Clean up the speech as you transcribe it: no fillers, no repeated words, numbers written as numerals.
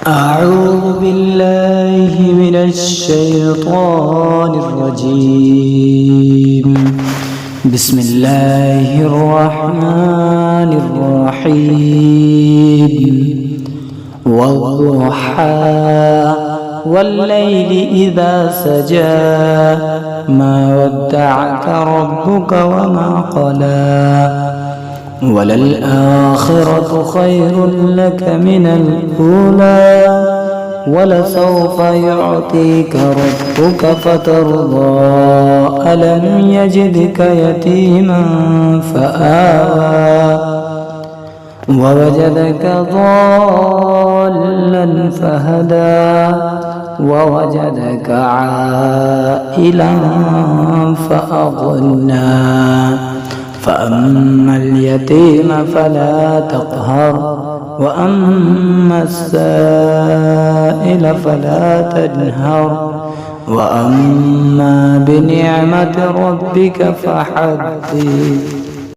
أعوذ بالله من الشيطان الرجيم. بسم الله الرحمن الرحيم. والضحى والليل إذا سجى ما ودعك ربك وما قلى وللآخرة خير لك من الأولى ولسوف يعطيك ربك فترضى ألم يجدك يتيما فآوى ووجدك ضالا فهدى ووجدك عائلا فأغنى فأما اليتيم فلا تقهر وأما السائل فلا تنهر وأما بنعمة ربك فحدث.